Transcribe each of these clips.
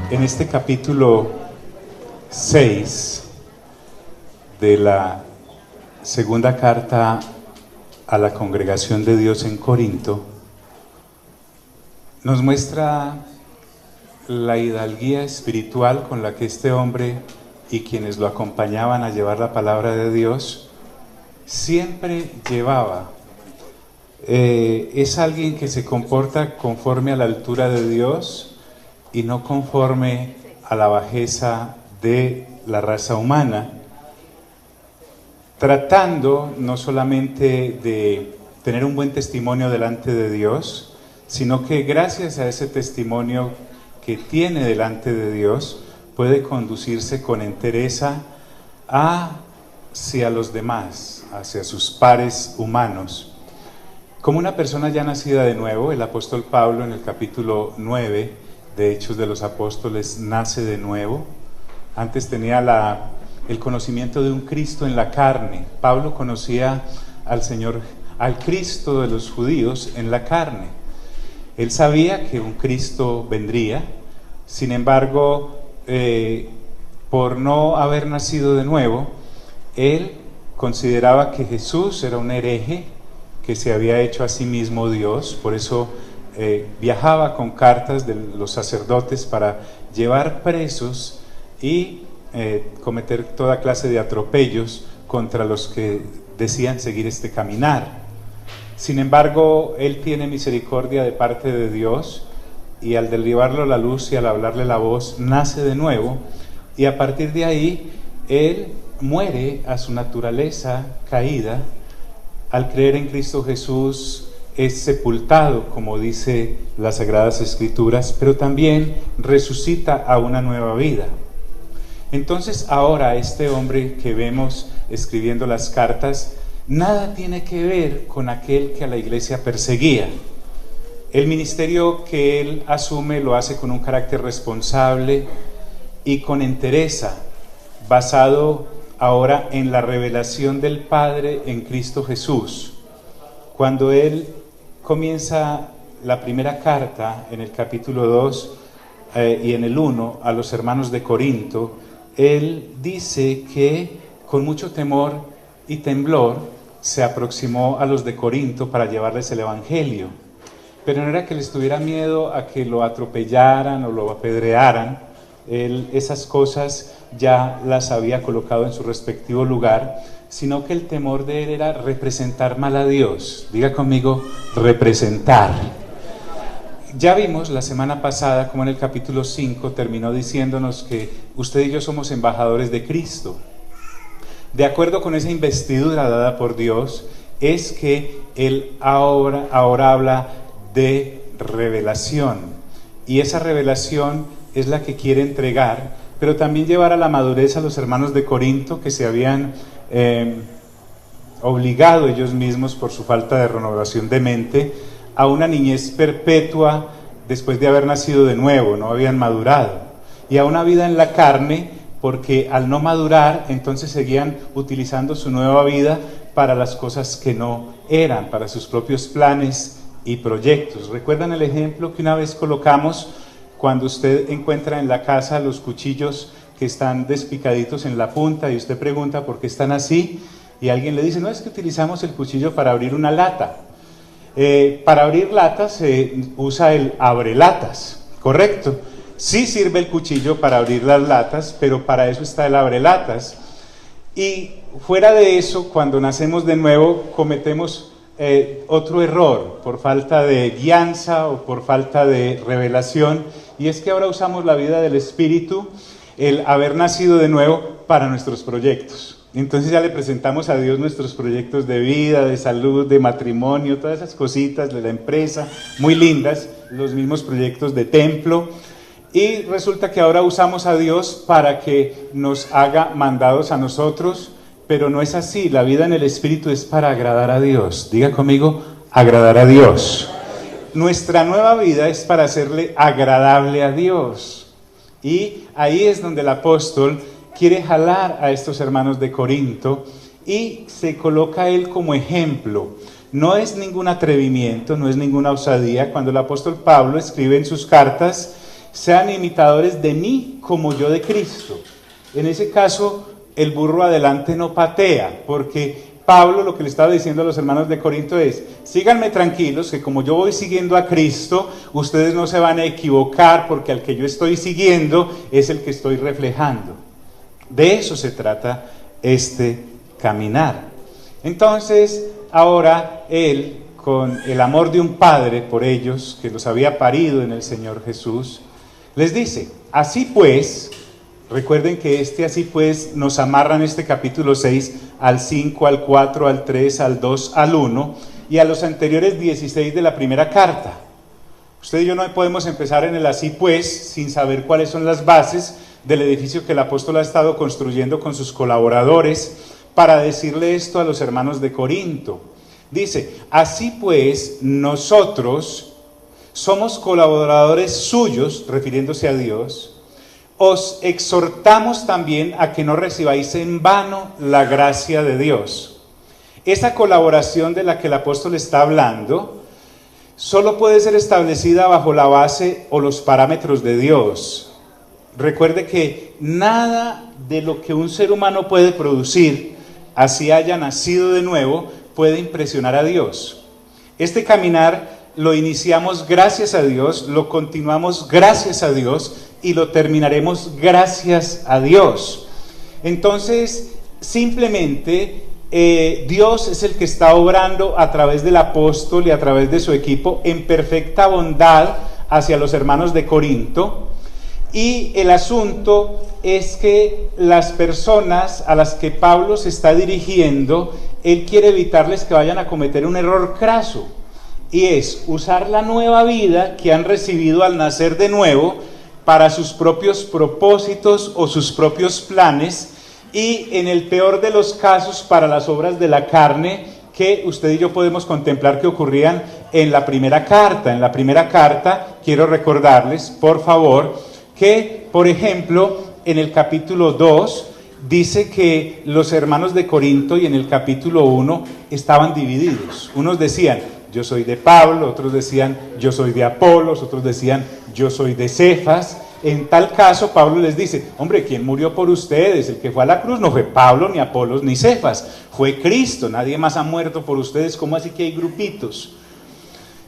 En este capítulo 6 de la segunda carta a la congregación de Dios en Corinto, nos muestra la hidalguía espiritual con la que este hombre y quienes lo acompañaban a llevar la palabra de Dios siempre llevaba. Es alguien que se comporta conforme a la altura de Dios y no conforme a la bajeza de la raza humana, tratando no solamente de tener un buen testimonio delante de Dios, sino que gracias a ese testimonio que tiene delante de Dios, puede conducirse con entereza hacia los demás, hacia sus pares humanos. Como una persona ya nacida de nuevo, el apóstol Pablo en el capítulo 9 de Hechos de los Apóstoles nace de nuevo. Antes tenía el conocimiento de un Cristo en la carne. Pablo conocía al Cristo de los judíos en la carne. Él sabía que un Cristo vendría, sin embargo, por no haber nacido de nuevo, él consideraba que Jesús era un hereje, que se había hecho a sí mismo Dios. Por eso viajaba con cartas de los sacerdotes para llevar presos y cometer toda clase de atropellos contra los que decían seguir este caminar. Sin embargo, él tiene misericordia de parte de Dios y al derribarlo a la luz y al hablarle la voz, nace de nuevo, y a partir de ahí, él muere a su naturaleza caída. Al creer en Cristo Jesús es sepultado, como dice las Sagradas Escrituras, pero también resucita a una nueva vida. Entonces ahora este hombre que vemos escribiendo las cartas, nada tiene que ver con aquel que a la iglesia perseguía. El ministerio que él asume lo hace con un carácter responsable y con entereza, basado ahora en la revelación del Padre en Cristo Jesús. Cuando él comienza la primera carta en el capítulo 2 y en el 1 a los hermanos de Corinto, él dice que con mucho temor y temblor se aproximó a los de Corinto para llevarles el evangelio. Pero no era que les tuviera miedo a que lo atropellaran o lo apedrearan. Él esas cosas ya las había colocado en su respectivo lugar, sino que el temor de él era representar mal a Dios. Diga conmigo, representar. Ya vimos la semana pasada como en el capítulo 5 terminó diciéndonos que usted y yo somos embajadores de Cristo. De acuerdo con esa investidura dada por Dios, es que él ahora habla de revelación, y esa revelación es la que quiere entregar, pero también llevar a la madurez a los hermanos de Corinto que se habían obligado ellos mismos por su falta de renovación de mente a una niñez perpetua después de haber nacido de nuevo, no habían madurado, y a una vida en la carne, porque al no madurar entonces seguían utilizando su nueva vida para las cosas que no eran, para sus propios planes y proyectos. ¿Recuerdan el ejemplo que una vez colocamos cuando usted encuentra en la casa los cuchillos que están despicaditos en la punta y usted pregunta por qué están así? Y alguien le dice, no, es que utilizamos el cuchillo para abrir una lata. Para abrir latas se usa el abrelatas, ¿correcto? Sí sirve el cuchillo para abrir las latas, pero para eso está el abrelatas. Y fuera de eso, cuando nacemos de nuevo, cometemos otro error por falta de guianza o por falta de revelación, y es que ahora usamos la vida del Espíritu, el haber nacido de nuevo, para nuestros proyectos. Entonces ya le presentamos a Dios nuestros proyectos de vida, de salud, de matrimonio, todas esas cositas de la empresa, muy lindas, los mismos proyectos de templo, y resulta que ahora usamos a Dios para que nos haga mandados a nosotros, pero no es así. La vida en el Espíritu es para agradar a Dios. Diga conmigo, agradar a Dios. Nuestra nueva vida es para hacerle agradable a Dios. Y ahí es donde el apóstol quiere jalar a estos hermanos de Corinto y se coloca a él como ejemplo. No es ningún atrevimiento, no es ninguna osadía. Cuando el apóstol Pablo escribe en sus cartas, sean imitadores de mí como yo de Cristo. En ese caso, el burro adelante no patea, porque Pablo lo que le estaba diciendo a los hermanos de Corinto es: síganme tranquilos, que como yo voy siguiendo a Cristo, ustedes no se van a equivocar, porque al que yo estoy siguiendo es el que estoy reflejando. De eso se trata este caminar. Entonces, ahora él, con el amor de un padre por ellos, que los había parido en el Señor Jesús, les dice: así pues, recuerden que así pues nos amarran este capítulo 6 al 5, al 4, al 3, al 2, al 1 y a los anteriores 16 de la primera carta. Usted y yo no podemos empezar en el así pues sin saber cuáles son las bases del edificio que el apóstol ha estado construyendo con sus colaboradores para decirle esto a los hermanos de Corinto. Dice: así pues nosotros somos colaboradores suyos, refiriéndose a Dios, os exhortamos también a que no recibáis en vano la gracia de Dios. Esa colaboración de la que el apóstol está hablando solo puede ser establecida bajo la base o los parámetros de Dios. Recuerde que nada de lo que un ser humano puede producir, así haya nacido de nuevo, puede impresionar a Dios. Este caminar lo iniciamos gracias a Dios, lo continuamos gracias a Dios y lo terminaremos gracias a Dios. Entonces, simplemente Dios es el que está obrando a través del apóstol y a través de su equipo en perfecta bondad hacia los hermanos de Corinto. Y el asunto es que las personas a las que Pablo se está dirigiendo, él quiere evitarles que vayan a cometer un error craso, y es usar la nueva vida que han recibido al nacer de nuevo para sus propios propósitos o sus propios planes, y en el peor de los casos para las obras de la carne que usted y yo podemos contemplar que ocurrían en la primera carta. En la primera carta, quiero recordarles, por favor, que, por ejemplo, en el capítulo 2 dice que los hermanos de Corinto, y en el capítulo 1 estaban divididos. Unos decían: yo soy de Pablo, otros decían: yo soy de Apolos, otros decían: yo soy de Cefas. En tal caso, Pablo les dice: hombre, ¿quién murió por ustedes? El que fue a la cruz no fue Pablo, ni Apolos, ni Cefas, fue Cristo. Nadie más ha muerto por ustedes. ¿Cómo así que hay grupitos?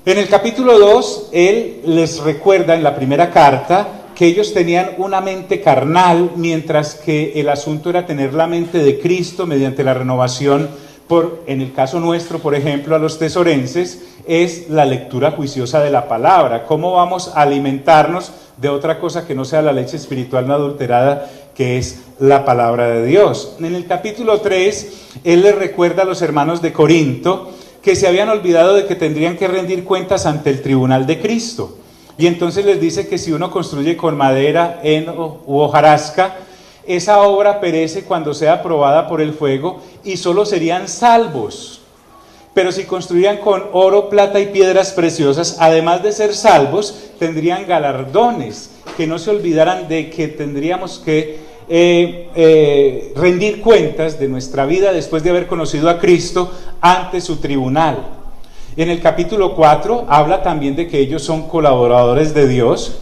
En el capítulo 2, él les recuerda en la primera carta que ellos tenían una mente carnal, mientras que el asunto era tener la mente de Cristo mediante la renovación en el caso nuestro, por ejemplo, a los tesorenses, es la lectura juiciosa de la palabra. ¿Cómo vamos a alimentarnos de otra cosa que no sea la leche espiritual no adulterada, que es la palabra de Dios? En el capítulo 3, él les recuerda a los hermanos de Corinto que se habían olvidado de que tendrían que rendir cuentas ante el tribunal de Cristo. Y entonces les dice que si uno construye con madera, heno u hojarasca, esa obra perece cuando sea probada por el fuego y solo serían salvos. Pero si construían con oro, plata y piedras preciosas, además de ser salvos, tendrían galardones. Que no se olvidaran de que tendríamos que rendir cuentas de nuestra vida después de haber conocido a Cristo ante su tribunal. En el capítulo 4 habla también de que ellos son colaboradores de Dios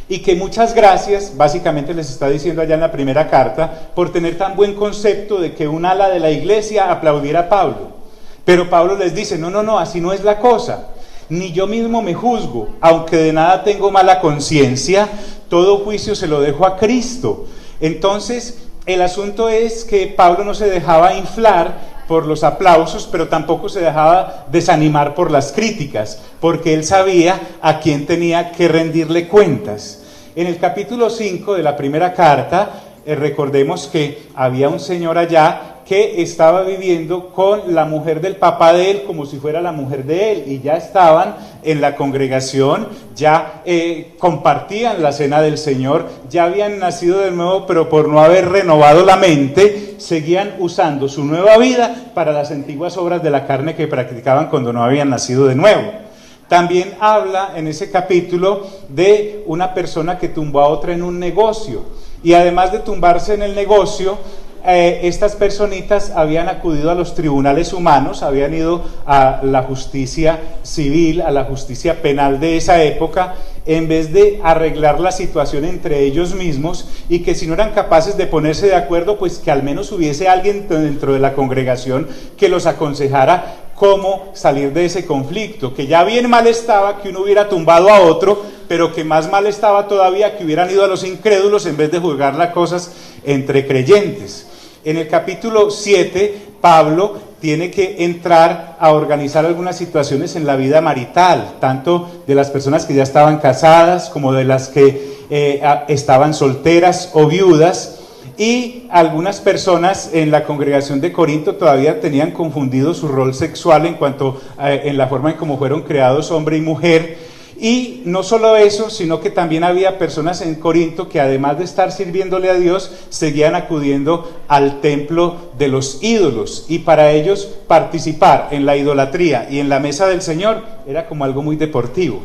y que muchas gracias, básicamente les está diciendo allá en la primera carta, por tener tan buen concepto de que un ala de la iglesia aplaudiera a Pablo. Pero Pablo les dice: no, así no es la cosa. Ni yo mismo me juzgo, aunque de nada tengo mala conciencia, todo juicio se lo dejo a Cristo. Entonces, el asunto es que Pablo no se dejaba inflar por los aplausos, pero tampoco se dejaba desanimar por las críticas, porque él sabía a quién tenía que rendirle cuentas. En el capítulo 5 de la primera carta, recordemos que había un señor allá que estaba viviendo con la mujer del papá de él como si fuera la mujer de él, y ya estaban en la congregación, ya compartían la cena del Señor, ya habían nacido de nuevo, pero por no haber renovado la mente, seguían usando su nueva vida para las antiguas obras de la carne que practicaban cuando no habían nacido de nuevo. También habla en ese capítulo de una persona que tumbó a otra en un negocio, y además de tumbarse en el negocio, estas personitas habían acudido a los tribunales humanos, habían ido a la justicia civil, a la justicia penal de esa época, en vez de arreglar la situación entre ellos mismos, y que si no eran capaces de ponerse de acuerdo, pues que al menos hubiese alguien dentro de la congregación que los aconsejara cómo salir de ese conflicto, que ya bien mal estaba que uno hubiera tumbado a otro, pero que más mal estaba todavía que hubieran ido a los incrédulos en vez de juzgar las cosas entre creyentes. En el capítulo 7, Pablo tiene que entrar a organizar algunas situaciones en la vida marital, tanto de las personas que ya estaban casadas como de las que estaban solteras o viudas. Y algunas personas en la congregación de Corinto todavía tenían confundido su rol sexual en cuanto en la forma en cómo fueron creados hombre y mujer. Y no solo eso, sino que también había personas en Corinto que además de estar sirviéndole a Dios, seguían acudiendo al templo de los ídolos. Y para ellos participar en la idolatría y en la mesa del Señor era como algo muy deportivo.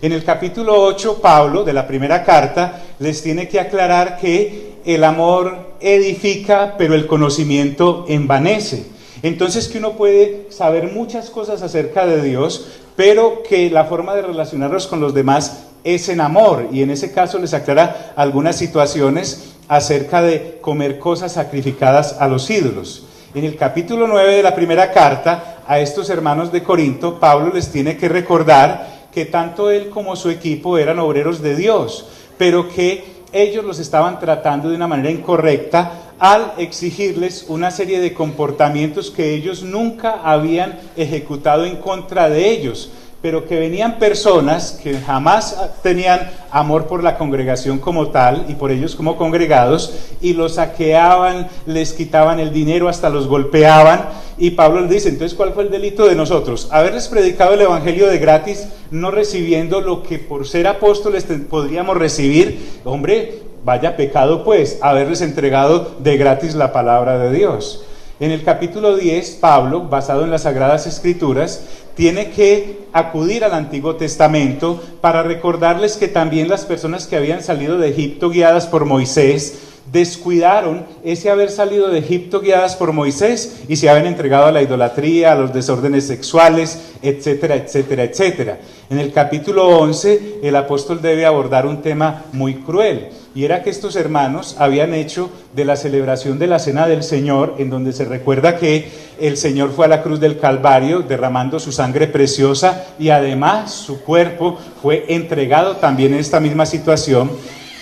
En el capítulo 8, Pablo, de la primera carta, les tiene que aclarar que el amor edifica, pero el conocimiento envanece. Entonces que uno puede saber muchas cosas acerca de Dios, pero que la forma de relacionarnos con los demás es en amor. Y en ese caso les aclara algunas situaciones acerca de comer cosas sacrificadas a los ídolos. En el capítulo 9 de la primera carta, a estos hermanos de Corinto, Pablo les tiene que recordar que tanto él como su equipo eran obreros de Dios, pero que ellos los estaban tratando de una manera incorrecta al exigirles una serie de comportamientos que ellos nunca habían ejecutado en contra de ellos, pero que venían personas que jamás tenían amor por la congregación como tal y por ellos como congregados, y los saqueaban, les quitaban el dinero, hasta los golpeaban. Y Pablo les dice, entonces, ¿cuál fue el delito de nosotros? Haberles predicado el evangelio de gratis, no recibiendo lo que por ser apóstoles podríamos recibir. Hombre, vaya pecado pues, haberles entregado de gratis la palabra de Dios. En el capítulo 10, Pablo, basado en las Sagradas Escrituras, tiene que acudir al Antiguo Testamento para recordarles que también las personas que habían salido de Egipto guiadas por Moisés descuidaron ese haber salido de Egipto guiadas por Moisés y se habían entregado a la idolatría, a los desórdenes sexuales, etcétera, etcétera, etcétera. En el capítulo 11, el apóstol debe abordar un tema muy cruel, y era que estos hermanos habían hecho de la celebración de la Cena del Señor, en donde se recuerda que el Señor fue a la cruz del Calvario derramando su sangre preciosa, y además su cuerpo fue entregado también en esta misma situación.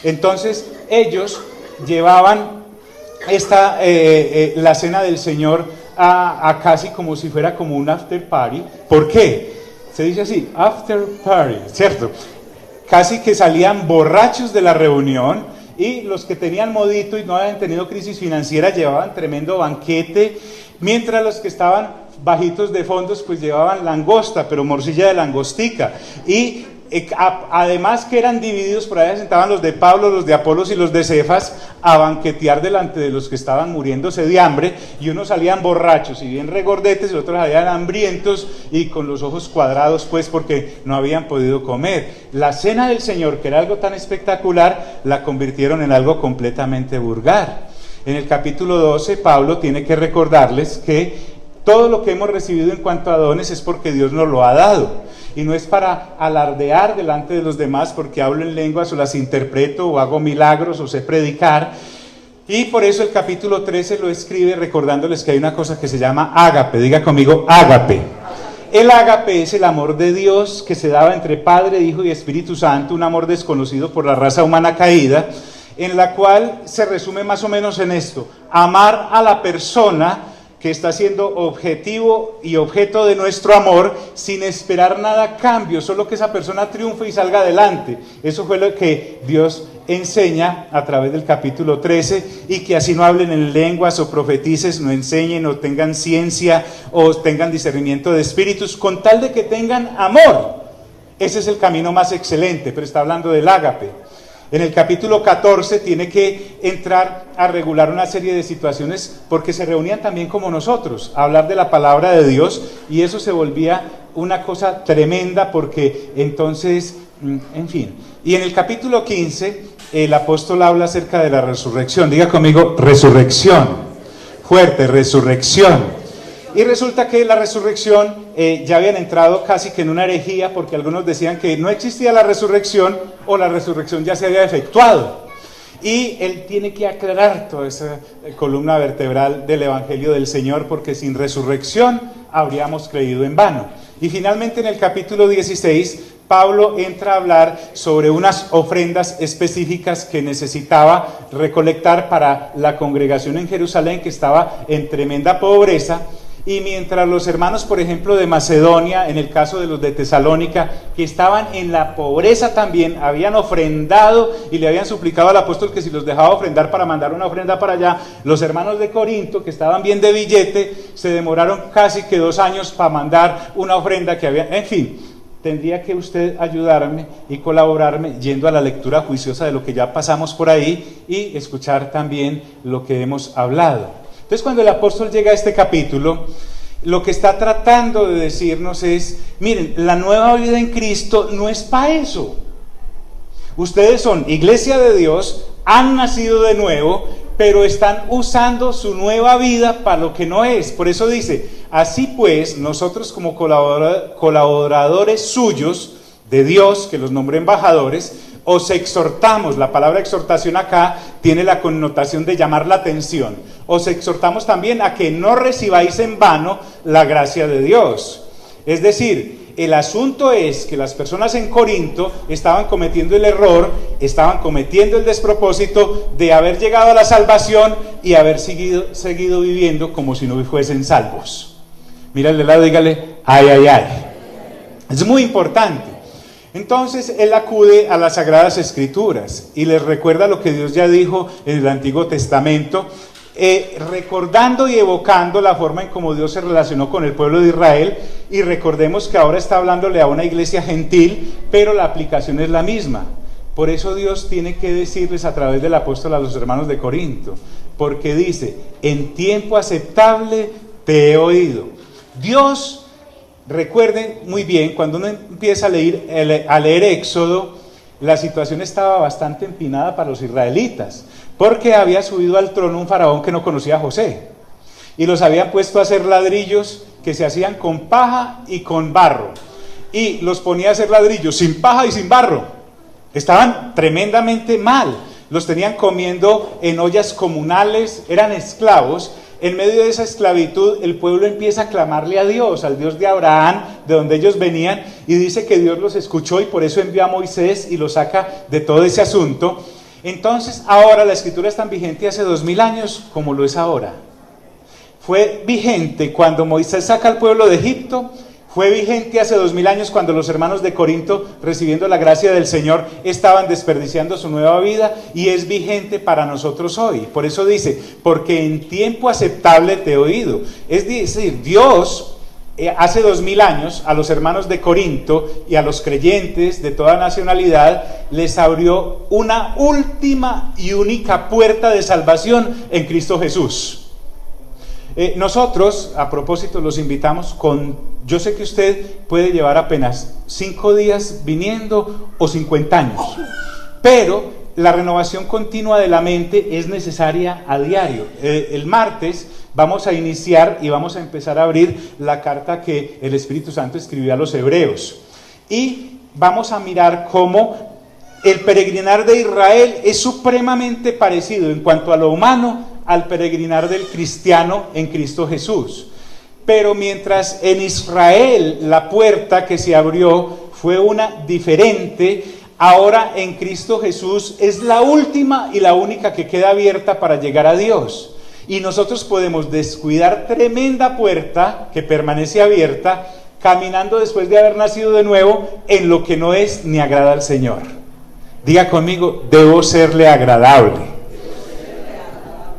Entonces ellos llevaban la Cena del Señor a casi como si fuera como un after party. ¿Por qué? Se dice así, after party, ¿cierto? Casi que salían borrachos de la reunión, y los que tenían modito y no habían tenido crisis financiera llevaban tremendo banquete, mientras los que estaban bajitos de fondos pues llevaban langosta, pero morcilla de langostica. Y además que eran divididos, por ahí sentaban los de Pablo, los de Apolos y los de Cefas a banquetear delante de los que estaban muriéndose de hambre, y unos salían borrachos y bien regordetes, y otros salían hambrientos y con los ojos cuadrados pues porque no habían podido comer. La Cena del Señor, que era algo tan espectacular, la convirtieron en algo completamente vulgar. En el capítulo 12, Pablo tiene que recordarles que todo lo que hemos recibido en cuanto a dones es porque Dios nos lo ha dado, y no es para alardear delante de los demás porque hablo en lenguas o las interpreto o hago milagros o sé predicar. Y por eso el capítulo 13 lo escribe recordándoles que hay una cosa que se llama ágape. Diga conmigo, ágape. El ágape es el amor de Dios que se daba entre Padre, Hijo y Espíritu Santo, un amor desconocido por la raza humana caída, en la cual se resume más o menos en esto: amar a la persona que está siendo objetivo y objeto de nuestro amor sin esperar nada a cambio, solo que esa persona triunfe y salga adelante. Eso fue lo que Dios enseña a través del capítulo 13, y que así no hablen en lenguas o profetices, no enseñen o tengan ciencia o tengan discernimiento de espíritus, con tal de que tengan amor. Ese es el camino más excelente, pero está hablando del ágape. En el capítulo 14 tiene que entrar a regular una serie de situaciones, porque se reunían también como nosotros a hablar de la palabra de Dios, y eso se volvía una cosa tremenda, porque entonces, en fin. Y en el capítulo 15 el apóstol habla acerca de la resurrección. Diga conmigo, resurrección. Fuerte, resurrección. Y resulta que la resurrección ya habían entrado casi que en una herejía, porque algunos decían que no existía la resurrección o la resurrección ya se había efectuado. Y él tiene que aclarar toda esa columna vertebral del Evangelio del Señor, porque sin resurrección habríamos creído en vano. Y finalmente en el capítulo 16, Pablo entra a hablar sobre unas ofrendas específicas que necesitaba recolectar para la congregación en Jerusalén, que estaba en tremenda pobreza. Y mientras los hermanos, por ejemplo, de Macedonia, en el caso de los de Tesalónica, que estaban en la pobreza también, habían ofrendado y le habían suplicado al apóstol que si los dejaba ofrendar para mandar una ofrenda para allá, los hermanos de Corinto, que estaban bien de billete, se demoraron casi que 2 años para mandar una ofrenda que había. En fin, tendría que usted ayudarme y colaborarme yendo a la lectura juiciosa de lo que ya pasamos por ahí y escuchar también lo que hemos hablado. Entonces, cuando el apóstol llega a este capítulo, lo que está tratando de decirnos es, miren, la nueva vida en Cristo no es para eso. Ustedes son iglesia de Dios, han nacido de nuevo, pero están usando su nueva vida para lo que no es. Por eso dice, así pues, nosotros como colaboradores suyos de Dios, que los nombré embajadores, os exhortamos. La palabra exhortación acá tiene la connotación de llamar la atención. Os exhortamos también a que no recibáis en vano la gracia de Dios. Es decir, el asunto es que las personas en Corinto estaban cometiendo el error, estaban cometiendo el despropósito de haber llegado a la salvación y haber seguido viviendo como si no fuesen salvos. Mírale al lado, dígale, ay, ay, ay. Es muy importante. Entonces él acude a las Sagradas Escrituras y les recuerda lo que Dios ya dijo en el Antiguo Testamento, recordando y evocando la forma en cómo Dios se relacionó con el pueblo de Israel. Y recordemos que ahora está hablándole a una iglesia gentil, pero la aplicación es la misma. Por eso Dios tiene que decirles a través del apóstol a los hermanos de Corinto, porque dice, en tiempo aceptable te he oído. Dios, recuerden muy bien, cuando uno empieza a leer Éxodo, la situación estaba bastante empinada para los israelitas, porque había subido al trono un faraón que no conocía a José, y los habían puesto a hacer ladrillos que se hacían con paja y con barro, y los ponía a hacer ladrillos sin paja y sin barro. Estaban tremendamente mal, los tenían comiendo en ollas comunales, eran esclavos. En medio de esa esclavitud, el pueblo empieza a clamarle a Dios, al Dios de Abraham, de donde ellos venían, y dice que Dios los escuchó y por eso envió a Moisés y los saca de todo ese asunto. Entonces, ahora la escritura es tan vigente hace 2000 años como lo es ahora. Fue vigente cuando Moisés saca al pueblo de Egipto, fue vigente hace 2000 años cuando los hermanos de Corinto, recibiendo la gracia del Señor, estaban desperdiciando su nueva vida, y es vigente para nosotros hoy. Por eso dice, porque en tiempo aceptable te he oído. Es decir, Dios hace 2000 años a los hermanos de Corinto y a los creyentes de toda nacionalidad les abrió una última y única puerta de salvación en Cristo Jesús. Nosotros, a propósito, los invitamos yo sé que usted puede llevar apenas 5 días viniendo o 50 años, pero la renovación continua de la mente es necesaria a diario. El martes vamos a iniciar y vamos a empezar a abrir la carta que el Espíritu Santo escribió a los hebreos, y vamos a mirar cómo el peregrinar de Israel es supremamente parecido en cuanto a lo humano al peregrinar del cristiano en Cristo Jesús. Pero mientras en Israel la puerta que se abrió fue una diferente, ahora en Cristo Jesús es la última y la única que queda abierta para llegar a Dios. Y nosotros podemos descuidar tremenda puerta que permanece abierta, caminando después de haber nacido de nuevo en lo que no es ni agrada al Señor. Diga conmigo, debo serle agradable.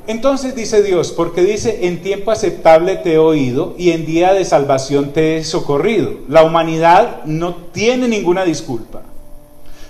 Entonces dice Dios, porque dice, en tiempo aceptable te he oído y en día de salvación te he socorrido. La humanidad no tiene ninguna disculpa,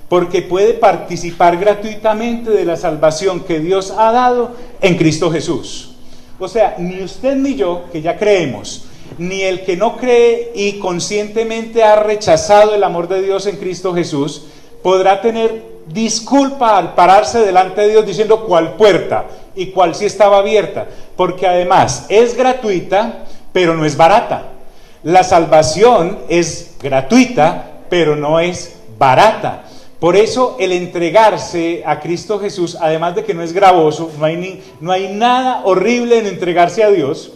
porque puede participar gratuitamente de la salvación que Dios ha dado en Cristo Jesús. O sea, ni usted ni yo, que ya creemos, ni el que no cree y conscientemente ha rechazado el amor de Dios en Cristo Jesús, podrá tener disculpa al pararse delante de Dios diciendo cuál puerta y cuál sí estaba abierta, porque además es gratuita, pero no es barata. La salvación es gratuita, pero no es barata. Por eso el entregarse a Cristo Jesús, además de que no es gravoso, no hay nada horrible en entregarse a Dios,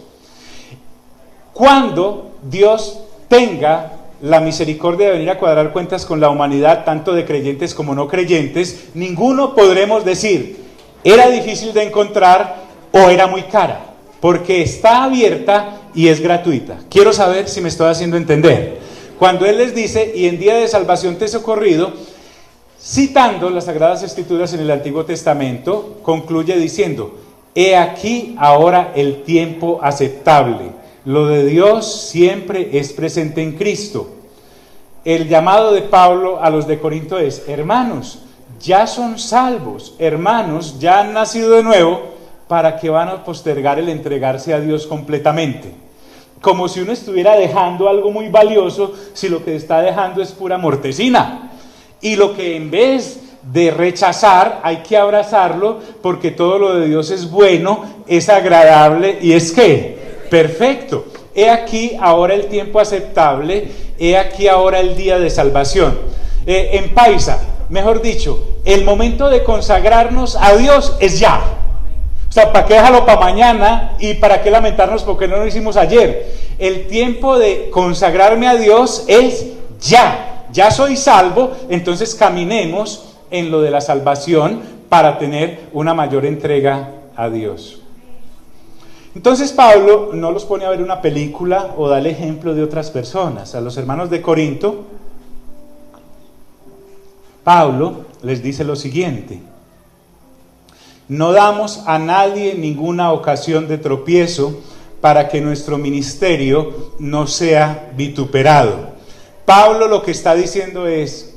cuando Dios tenga la misericordia de venir a cuadrar cuentas con la humanidad, tanto de creyentes como no creyentes, ninguno podremos decir, era difícil de encontrar o era muy cara, porque está abierta y es gratuita. Quiero saber si me estoy haciendo entender. Cuando Él les dice, y en día de salvación te he socorrido, citando las Sagradas Escrituras en el Antiguo Testamento, concluye diciendo, he aquí ahora el tiempo aceptable. Lo de Dios siempre es presente en Cristo. El llamado de Pablo a los de Corinto es, hermanos, ya son salvos, hermanos, ya han nacido de nuevo, ¿para qué van a postergar el entregarse a Dios completamente? Como si uno estuviera dejando algo muy valioso, si lo que está dejando es pura mortecina. Y lo que en vez de rechazar, hay que abrazarlo, porque todo lo de Dios es bueno, es agradable y es ¿qué? Perfecto. He aquí ahora el tiempo aceptable, he aquí ahora el día de salvación. En paisa, mejor dicho, el momento de consagrarnos a Dios es ya. O sea, ¿para qué dejarlo para mañana y para qué lamentarnos porque no lo hicimos ayer? El tiempo de consagrarme a Dios es ya. Ya soy salvo, entonces caminemos en lo de la salvación para tener una mayor entrega a Dios. Entonces Pablo no los pone a ver una película o da el ejemplo de otras personas. A los hermanos de Corinto, Pablo les dice lo siguiente: no damos a nadie ninguna ocasión de tropiezo para que nuestro ministerio no sea vituperado. Pablo lo que está diciendo es,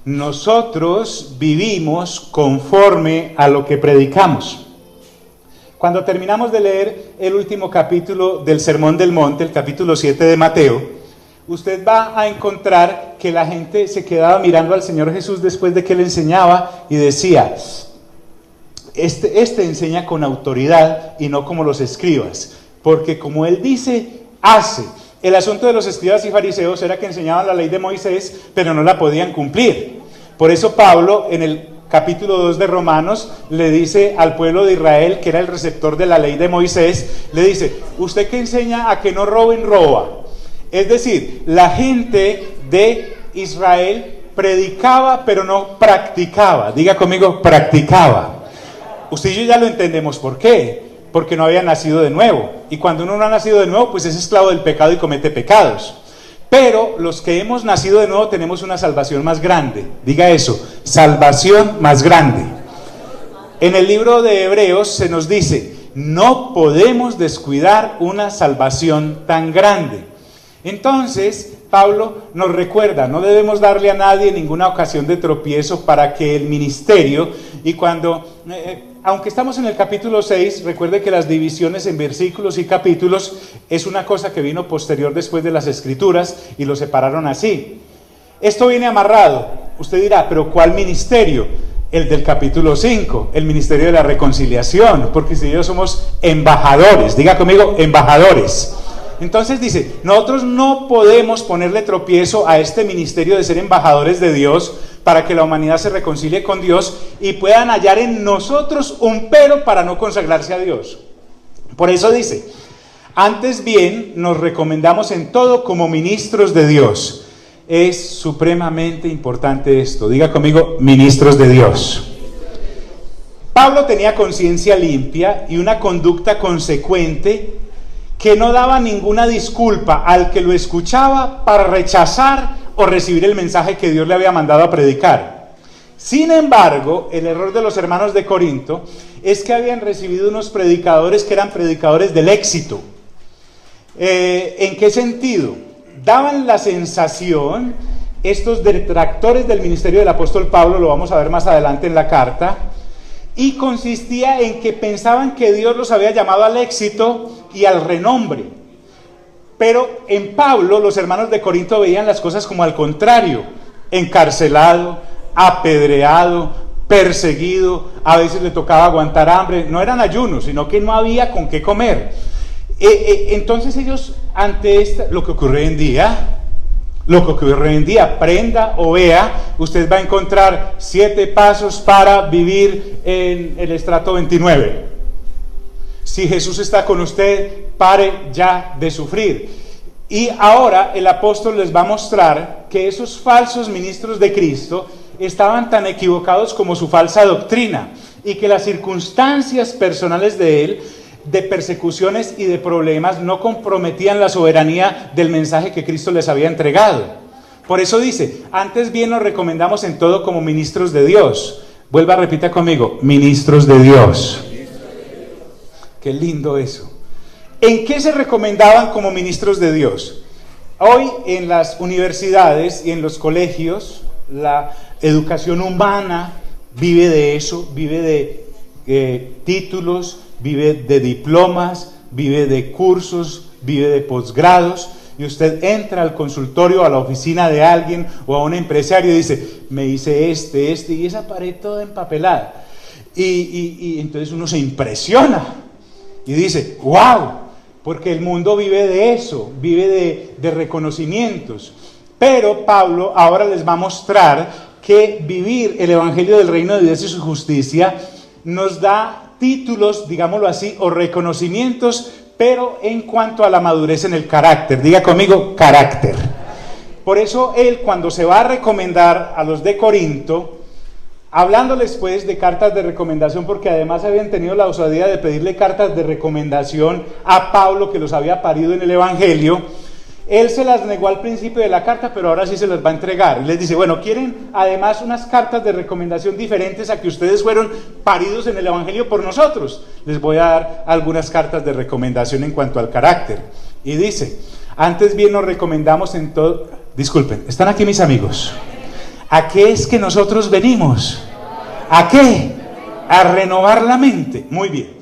nosotros vivimos conforme a lo que predicamos. Cuando terminamos de leer el último capítulo del Sermón del Monte, el capítulo 7 de Mateo, usted va a encontrar que la gente se quedaba mirando al Señor Jesús después de que Él enseñaba y decía, este enseña con autoridad y no como los escribas, porque como Él dice, hace. El asunto de los escribas y fariseos era que enseñaban la ley de Moisés, pero no la podían cumplir. Por eso Pablo, en el capítulo 2 de Romanos, le dice al pueblo de Israel, que era el receptor de la ley de Moisés, le dice, usted que enseña a que no roben, roba. Es decir, la gente de Israel predicaba, pero no practicaba. Diga conmigo, practicaba. Usted y yo ya lo entendemos por qué. Porque no había nacido de nuevo. Y cuando uno no ha nacido de nuevo, pues es esclavo del pecado y comete pecados. Pero los que hemos nacido de nuevo tenemos una salvación más grande. Diga eso, salvación más grande. En el libro de Hebreos se nos dice, no podemos descuidar una salvación tan grande. Entonces, Pablo nos recuerda, no debemos darle a nadie ninguna ocasión de tropiezo para que el ministerio, y cuando... aunque estamos en el capítulo 6, recuerde que las divisiones en versículos y capítulos es una cosa que vino posterior después de las Escrituras y lo separaron así. Esto viene amarrado. Usted dirá, ¿pero cuál ministerio? El del capítulo 5, el ministerio de la reconciliación, porque si ellos somos embajadores, diga conmigo, embajadores. Entonces dice, nosotros no podemos ponerle tropiezo a este ministerio de ser embajadores de Dios para que la humanidad se reconcilie con Dios y puedan hallar en nosotros un pero para no consagrarse a Dios. Por eso dice, antes bien nos recomendamos en todo como ministros de Dios. Es supremamente importante esto. Diga conmigo, ministros de Dios. Pablo tenía conciencia limpia y una conducta consecuente que no daba ninguna disculpa al que lo escuchaba para rechazar o recibir el mensaje que Dios le había mandado a predicar. Sin embargo, el error de los hermanos de Corinto es que habían recibido unos predicadores que eran predicadores del éxito. ¿En qué sentido? Daban la sensación, estos detractores del ministerio del apóstol Pablo, lo vamos a ver más adelante en la carta, y consistía en que pensaban que Dios los había llamado al éxito y al renombre. Pero en Pablo los hermanos de Corinto veían las cosas como al contrario: encarcelado, apedreado, perseguido, a veces le tocaba aguantar hambre, no eran ayunos, sino que no había con qué comer. Entonces ellos, ante lo que ocurre hoy en día, prenda o vea, usted va a encontrar 7 pasos para vivir en el estrato 29. Si Jesús está con usted, pare ya de sufrir. Y ahora el apóstol les va a mostrar que esos falsos ministros de Cristo estaban tan equivocados como su falsa doctrina, y que las circunstancias personales de él, de persecuciones y de problemas, no comprometían la soberanía del mensaje que Cristo les había entregado. Por eso dice, antes bien nos recomendamos en todo como ministros de Dios. Vuelva, repita conmigo, ministros de Dios. Qué lindo eso. ¿En qué se recomendaban como ministros de Dios? Hoy en las universidades y en los colegios, la educación humana vive de eso, vive de títulos, vive de diplomas, vive de cursos, vive de posgrados. Y usted entra al consultorio, a la oficina de alguien o a un empresario y dice, me hice este, y esa pared toda empapelada. Y entonces uno se impresiona y dice, wow, porque el mundo vive de eso, vive de reconocimientos. Pero Pablo ahora les va a mostrar que vivir el evangelio del reino de Dios y su justicia nos da títulos, digámoslo así, o reconocimientos, pero en cuanto a la madurez en el carácter. Diga conmigo, carácter. Por eso él, cuando se va a recomendar a los de Corinto, hablándoles pues de cartas de recomendación, porque además habían tenido la osadía de pedirle cartas de recomendación a Pablo, que los había parido en el evangelio, él se las negó al principio de la carta, pero ahora sí se las va a entregar. Y les dice, bueno, ¿quieren además unas cartas de recomendación diferentes a que ustedes fueron paridos en el evangelio por nosotros? Les voy a dar algunas cartas de recomendación en cuanto al carácter. Y dice, antes bien nos recomendamos en todo... Disculpen, ¿están aquí mis amigos? ¿A qué es que nosotros venimos? ¿A qué? A renovar la mente. Muy bien.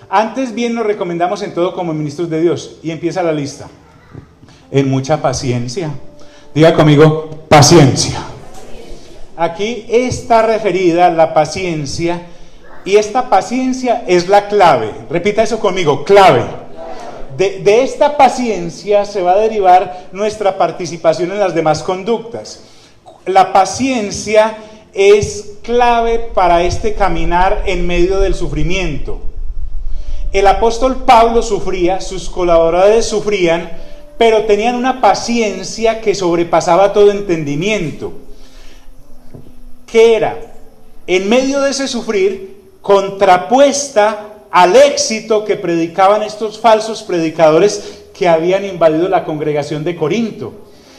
Antes bien nos recomendamos en todo como ministros de Dios. Y empieza la lista. En mucha paciencia. Diga conmigo, paciencia. Aquí está referida la paciencia, y esta paciencia es la clave. Repita eso conmigo, clave. De esta paciencia se va a derivar nuestra participación en las demás conductas. La paciencia es clave para este caminar en medio del sufrimiento. El apóstol Pablo sufría, sus colaboradores sufrían, pero tenían una paciencia que sobrepasaba todo entendimiento. ¿Qué era? En medio de ese sufrir, contrapuesta al éxito que predicaban estos falsos predicadores que habían invadido la congregación de Corinto.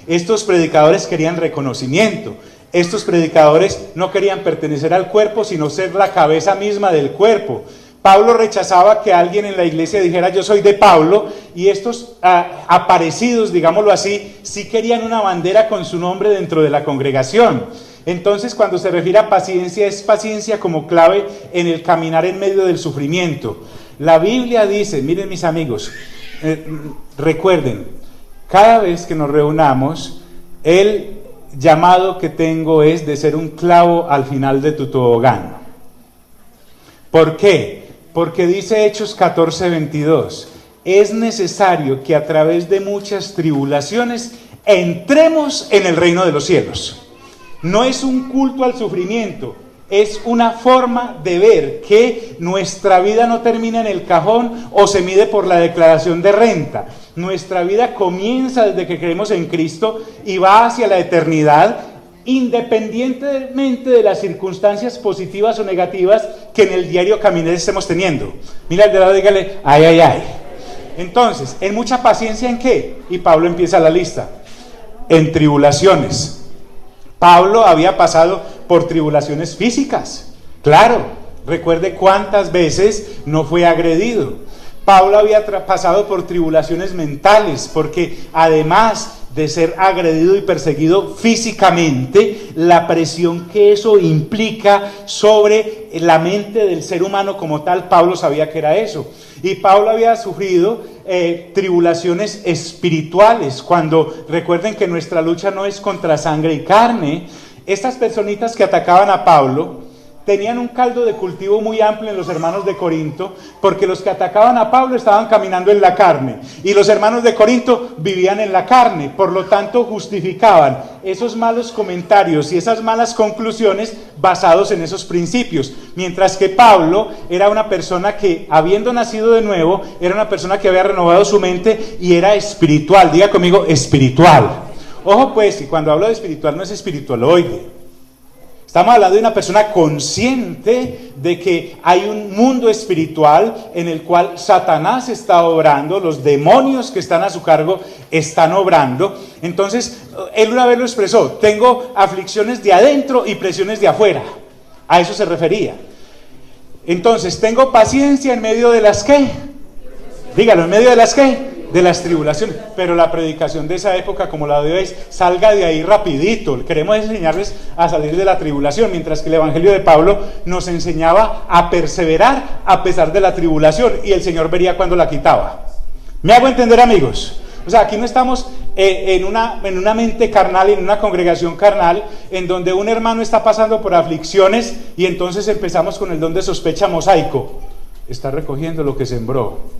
Estos predicadores querían reconocimiento. Estos predicadores no querían pertenecer al cuerpo, sino ser la cabeza misma del cuerpo. Pablo rechazaba que alguien en la iglesia dijera yo soy de Pablo, y estos aparecidos, digámoslo así, sí querían una bandera con su nombre dentro de la congregación. Entonces, cuando se refiere a paciencia, es paciencia como clave en el caminar en medio del sufrimiento. La Biblia dice, miren mis amigos, recuerden, cada vez que nos reunamos, el llamado que tengo es de ser un clavo al final de tu tobogán. ¿Por qué? Porque dice Hechos 14:22, es necesario que a través de muchas tribulaciones entremos en el reino de los cielos. No es un culto al sufrimiento, es una forma de ver que nuestra vida no termina en el cajón o se mide por la declaración de renta. Nuestra vida comienza desde que creemos en Cristo y va hacia la eternidad, independientemente de las circunstancias positivas o negativas que en el diario caminar estemos teniendo. Mira al de lado, dígale, ay, ay, ay. Entonces, ¿en mucha paciencia en qué? Y Pablo empieza la lista. En tribulaciones. Pablo había pasado por tribulaciones físicas. Claro, recuerde cuántas veces no fue agredido. Pablo había pasado por tribulaciones mentales, porque además de ser agredido y perseguido físicamente, la presión que eso implica sobre la mente del ser humano como tal, Pablo sabía que era eso. Y Pablo había sufrido tribulaciones espirituales, cuando recuerden que nuestra lucha no es contra sangre y carne. Estas personitas que atacaban a Pablo tenían un caldo de cultivo muy amplio en los hermanos de Corinto, porque los que atacaban a Pablo estaban caminando en la carne, y los hermanos de Corinto vivían en la carne, por lo tanto justificaban esos malos comentarios y esas malas conclusiones basados en esos principios, mientras que Pablo era una persona que, habiendo nacido de nuevo, era una persona que había renovado su mente y era espiritual. Diga conmigo, espiritual. Ojo pues, y cuando hablo de espiritual no es espiritualoide. Estamos hablando de una persona consciente de que hay un mundo espiritual en el cual Satanás está obrando, los demonios que están a su cargo están obrando. Entonces, él una vez lo expresó: tengo aflicciones de adentro y presiones de afuera. A eso se refería. Entonces, tengo paciencia en medio de las ¿qué? Dígalo, ¿en medio de las qué? De las tribulaciones. Pero la predicación de esa época, como la de hoy, es: salga de ahí rapidito. Queremos enseñarles a salir de la tribulación, mientras que el evangelio de Pablo nos enseñaba a perseverar a pesar de la tribulación, y el Señor vería cuando la quitaba. ¿Me hago entender, amigos? O sea, aquí no estamos en una mente carnal, en una congregación carnal, en donde un hermano está pasando por aflicciones y entonces empezamos con el don de sospecha mosaico. Está recogiendo lo que sembró.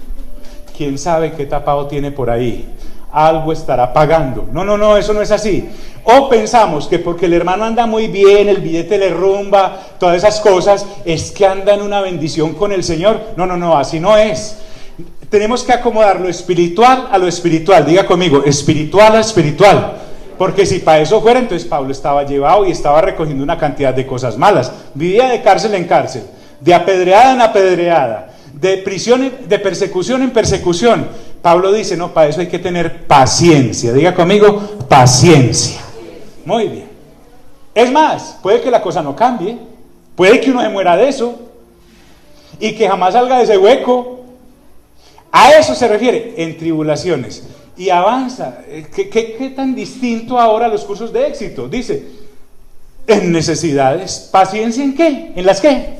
¿Quién sabe qué tapado tiene por ahí? Algo estará pagando. No, eso no es así. O pensamos que porque el hermano anda muy bien, el billete le rumba, todas esas cosas, es que anda en una bendición con el Señor. No, así no es. Tenemos que acomodar lo espiritual a lo espiritual. Diga conmigo, espiritual a espiritual. Porque si para eso fuera, entonces Pablo estaba llevado y estaba recogiendo una cantidad de cosas malas. Vivía de cárcel en cárcel, de apedreada en apedreada, de prisión, de persecución en persecución. Pablo dice: no, para eso hay que tener paciencia. Diga conmigo, paciencia. Muy bien. Es más, puede que la cosa no cambie, puede que uno se muera de eso y que jamás salga de ese hueco. A eso se refiere, en tribulaciones. Y avanza. ¿Qué tan distinto ahora a los cursos de éxito? Dice: en necesidades. ¿Paciencia en qué? ¿En las qué?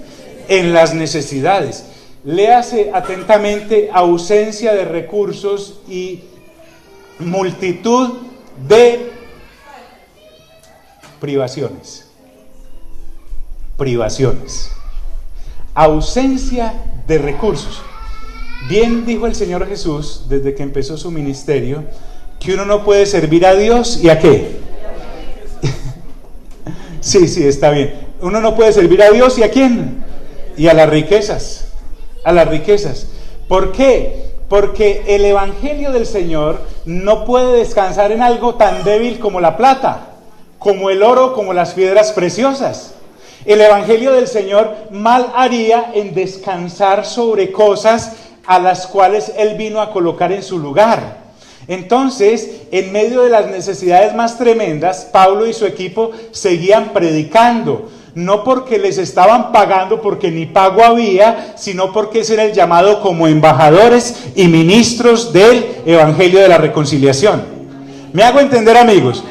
En las necesidades. Léase atentamente: ausencia de recursos y multitud de privaciones. Privaciones. Ausencia de recursos. Bien dijo el Señor Jesús desde que empezó su ministerio, que uno no puede servir a Dios y ¿a qué? Sí, está bien. Uno no puede servir a Dios y ¿a quién? Y a las riquezas. A las riquezas. ¿Por qué? Porque el evangelio del Señor no puede descansar en algo tan débil como la plata, como el oro, como las piedras preciosas. El evangelio del Señor mal haría en descansar sobre cosas a las cuales Él vino a colocar en su lugar. Entonces, en medio de las necesidades más tremendas, Pablo y su equipo seguían predicando. No porque les estaban pagando, porque ni pago había, sino porque ese era el llamado como embajadores y ministros del evangelio de la reconciliación. ¿Me hago entender, amigos?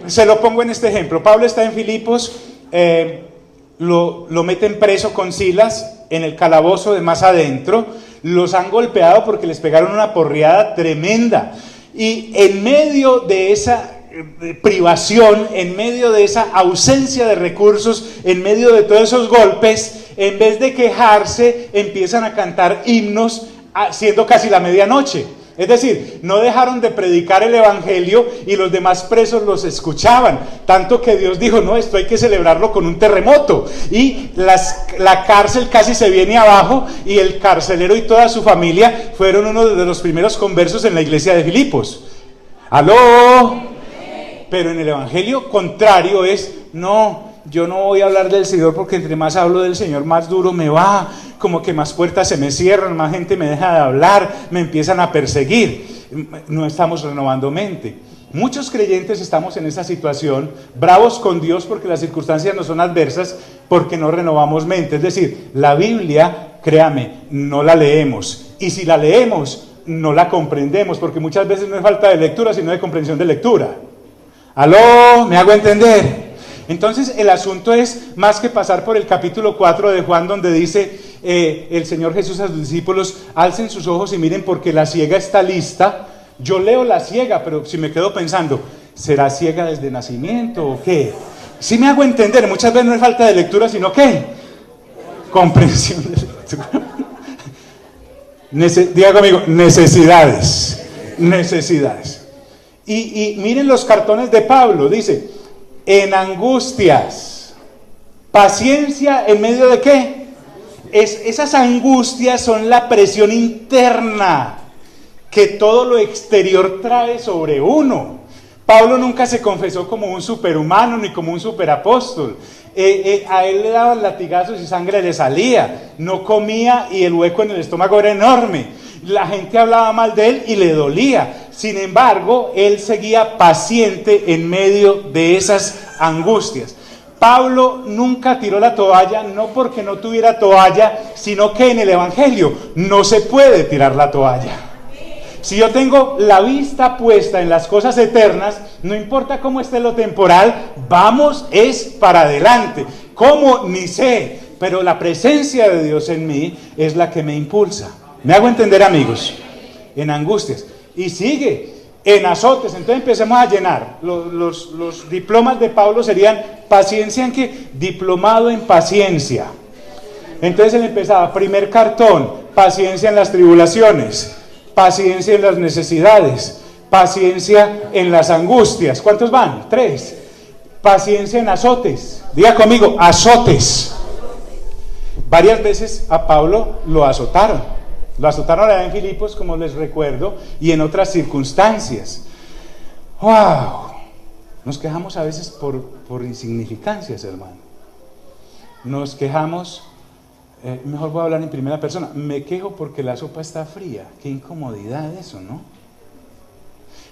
Se lo pongo en este ejemplo. Pablo está en Filipos, lo meten preso con Silas en el calabozo de más adentro. Los han golpeado porque les pegaron una porreada tremenda. Y en medio de esa privación, en medio de esa ausencia de recursos, en medio de todos esos golpes, en vez de quejarse, empiezan a cantar himnos siendo casi la medianoche. Es decir, no dejaron de predicar el evangelio y los demás presos los escuchaban, tanto que Dios dijo: no, esto hay que celebrarlo con un terremoto. Y la cárcel casi se viene abajo, y el carcelero y toda su familia fueron uno de los primeros conversos en la iglesia de Filipos. ¡Aló! Pero en el evangelio contrario es: no, yo no voy a hablar del Señor porque entre más hablo del Señor más duro me va, como que más puertas se me cierran, más gente me deja de hablar, me empiezan a perseguir. No estamos renovando mente. Muchos creyentes estamos en esa situación, bravos con Dios porque las circunstancias no son adversas, porque no renovamos mente. Es decir, la Biblia, créame, no la leemos, y si la leemos no la comprendemos, porque muchas veces no es falta de lectura, sino de comprensión de lectura. ¿Aló? ¿Me hago entender? Entonces el asunto es más que pasar por el capítulo 4 de Juan, donde dice el Señor Jesús a sus discípulos: alcen sus ojos y miren porque la ciega está lista. Yo leo la ciega, pero si me quedo pensando, ¿será ciega desde nacimiento o qué? Si me hago entender, muchas veces no es falta de lectura, sino ¿qué? Comprensión de lectura. Diga conmigo, necesidades. Y miren los cartones de Pablo, dice, en angustias, paciencia en medio de ¿qué? Esas angustias son la presión interna que todo lo exterior trae sobre uno. Pablo nunca se confesó como un superhumano ni como un superapóstol. A él le daban latigazos y sangre le salía. No comía y el hueco en el estómago era enorme. La gente hablaba mal de él y le dolía. Sin embargo, él seguía paciente en medio de esas angustias. Pablo nunca tiró la toalla, no porque no tuviera toalla, sino que en el Evangelio no se puede tirar la toalla. Si yo tengo la vista puesta en las cosas eternas, no importa cómo esté lo temporal, vamos es para adelante. ¿Cómo? Ni sé, pero la presencia de Dios en mí es la que me impulsa. ¿Me hago entender, amigos? En angustias. Y sigue, en azotes. Entonces empecemos a llenar. Los diplomas de Pablo serían paciencia en qué? Diplomado en paciencia. Entonces él empezaba, primer cartón, paciencia en las tribulaciones. Paciencia en las necesidades, paciencia en las angustias. ¿Cuántos van? 3. Paciencia en azotes. Diga conmigo, azotes. Varias veces a Pablo lo azotaron. Lo azotaron allá en Filipos, como les recuerdo, y en otras circunstancias. ¡Wow! Nos quejamos a veces por insignificancias, hermano. Nos quejamos... mejor voy a hablar en primera persona. Me quejo porque la sopa está fría. Qué incomodidad eso, ¿no?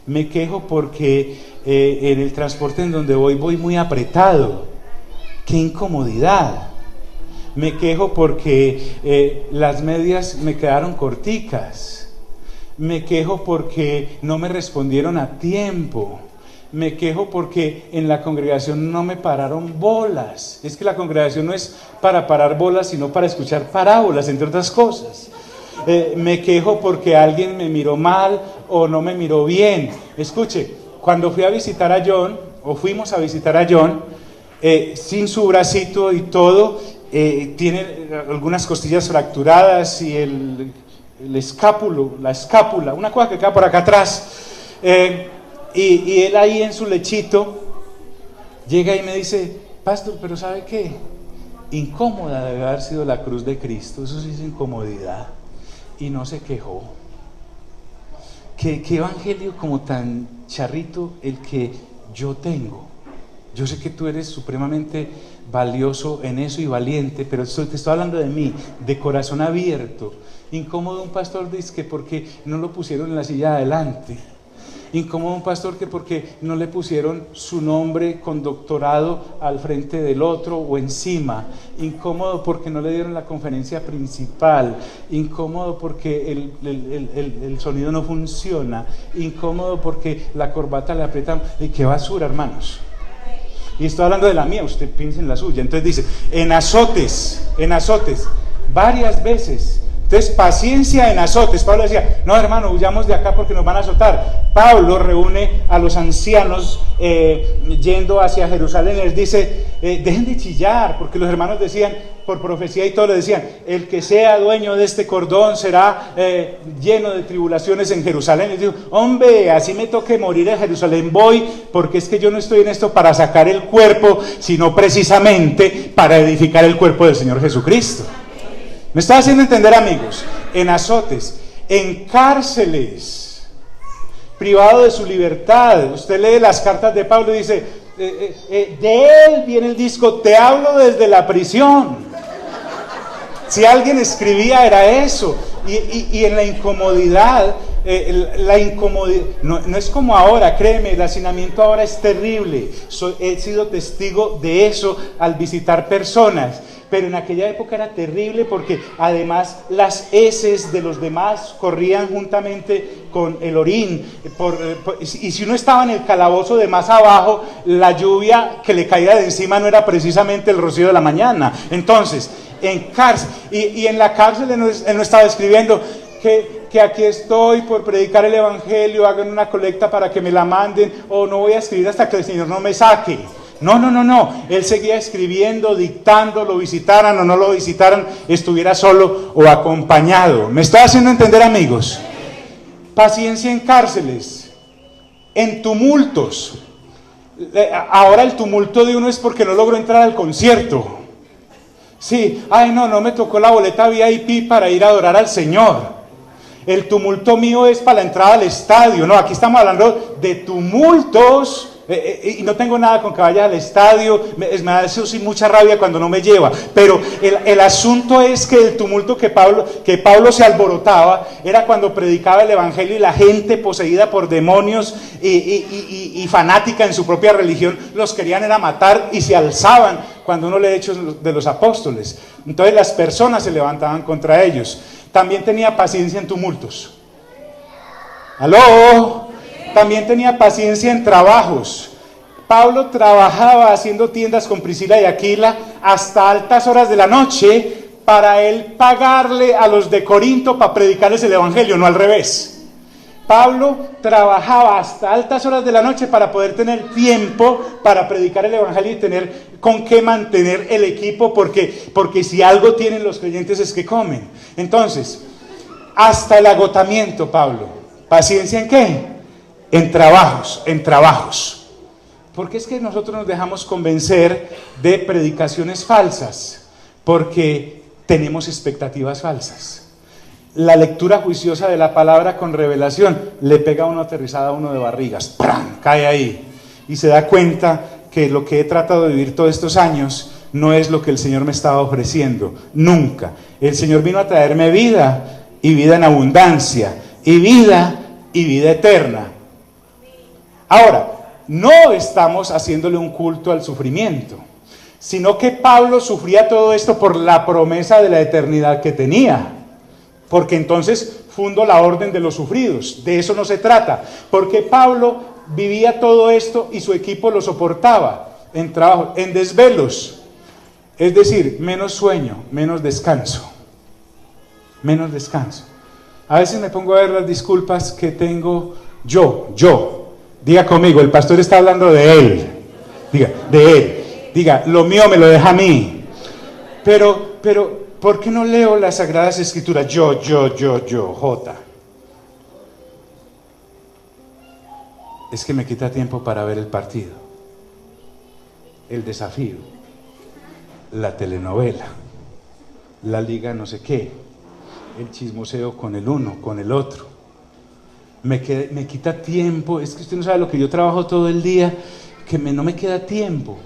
Me quejo porque en el transporte en donde voy muy apretado. Qué incomodidad. Me quejo porque las medias me quedaron corticas. Me quejo porque no me respondieron a tiempo. Me quejo porque en la congregación no me pararon bolas. Es que la congregación no es para parar bolas, sino para escuchar parábolas, entre otras cosas. Me quejo porque alguien me miró mal o no me miró bien. Escuche, cuando fui a visitar a John, o fuimos a visitar a John, sin su bracito y todo, tiene algunas costillas fracturadas y el escápulo, la escápula, una cosa que queda por acá atrás. Y él ahí en su lechito llega y me dice, pastor, pero ¿sabe qué? Incómoda debe haber sido la cruz de Cristo, eso sí es incomodidad. Y no se quejó. ¿Qué evangelio como tan charrito el que yo tengo? Yo sé que tú eres supremamente valioso en eso y valiente, pero te estoy hablando de mí, de corazón abierto. Incómodo un pastor dice que porque no lo pusieron en la silla de adelante. Incómodo un pastor que porque no le pusieron su nombre con doctorado al frente del otro o encima. Incómodo porque no le dieron la conferencia principal. Incómodo porque el sonido no funciona. Incómodo porque la corbata le aprietan. ¡Y qué basura, hermanos! Y estoy hablando de la mía, usted piensa en la suya. Entonces dice, en azotes, varias veces. Entonces, paciencia en azotes. Pablo decía, no, hermano, huyamos de acá porque nos van a azotar. Pablo reúne a los ancianos yendo hacia Jerusalén. Les dice, dejen de chillar, porque los hermanos decían, por profecía y todo, le decían, el que sea dueño de este cordón será lleno de tribulaciones en Jerusalén. Y digo, hombre, así me toque morir en Jerusalén voy, porque es que yo no estoy en esto para sacar el cuerpo, sino precisamente para edificar el cuerpo del Señor Jesucristo. ¿Me está haciendo entender, amigos? En azotes, en cárceles, privado de su libertad. Usted lee las cartas de Pablo y dice, de él viene el disco, te hablo desde la prisión. Si alguien escribía era eso. Y en la incomodidad, no es como ahora, créeme, el hacinamiento ahora es terrible. He sido testigo de eso al visitar personas. Pero en aquella época era terrible porque además las heces de los demás corrían juntamente con el orín. Y si uno estaba en el calabozo de más abajo, la lluvia que le caía de encima no era precisamente el rocío de la mañana. Entonces, en cárcel, y en la cárcel él no estaba escribiendo que aquí estoy por predicar el evangelio, hagan una colecta para que me la manden, o no voy a escribir hasta que el Señor no me saque. No. Él seguía escribiendo, dictando, lo visitaran o no lo visitaran, estuviera solo o acompañado. ¿Me estoy haciendo entender, amigos? Paciencia en cárceles, en tumultos. Ahora el tumulto de uno es porque no logró entrar al concierto. Sí, no me tocó la boleta VIP para ir a adorar al Señor. El tumulto mío es para la entrada al estadio. No, aquí estamos hablando de tumultos. Y no tengo nada con que vaya al estadio, me da eso sí mucha rabia cuando no me lleva, pero el asunto es que el tumulto que Pablo se alborotaba era cuando predicaba el evangelio y la gente poseída por demonios y fanática en su propia religión los querían era matar y se alzaban cuando uno lee Hechos de los Apóstoles. Entonces las personas se levantaban contra ellos. También tenía paciencia en tumultos. ¿Aló? También tenía paciencia en trabajos. Pablo trabajaba haciendo tiendas con Priscila y Aquila hasta altas horas de la noche para él pagarle a los de Corinto para predicarles el evangelio, no al revés. Pablo trabajaba hasta altas horas de la noche para poder tener tiempo para predicar el evangelio y tener con qué mantener el equipo, porque si algo tienen los creyentes es que comen. Entonces, hasta el agotamiento, Pablo. ¿Paciencia en qué? En trabajos. Porque es que nosotros nos dejamos convencer de predicaciones falsas, porque tenemos expectativas falsas. La lectura juiciosa de la palabra con revelación le pega a uno aterrizada a uno de barrigas, ¡pram!, cae ahí y se da cuenta que lo que he tratado de vivir todos estos años no es lo que el Señor me estaba ofreciendo, nunca. El Señor vino a traerme vida y vida en abundancia, y vida eterna. Ahora, no estamos haciéndole un culto al sufrimiento, sino que Pablo sufría todo esto por la promesa de la eternidad que tenía, porque entonces fundó la orden de los sufridos. De eso no se trata, porque Pablo vivía todo esto y su equipo lo soportaba en trabajo, en desvelos, es decir, menos sueño, menos descanso. A veces me pongo a ver las disculpas que tengo yo. Diga conmigo, el pastor está hablando de él. Diga, lo mío me lo deja a mí. Pero, ¿por qué no leo las Sagradas Escrituras? Yo, J. Es que me quita tiempo para ver el partido, el desafío, la telenovela, la liga no sé qué, el chismoseo con el uno, con el otro. Me quita tiempo. Es que usted no sabe lo que yo trabajo todo el día, que no me queda tiempo.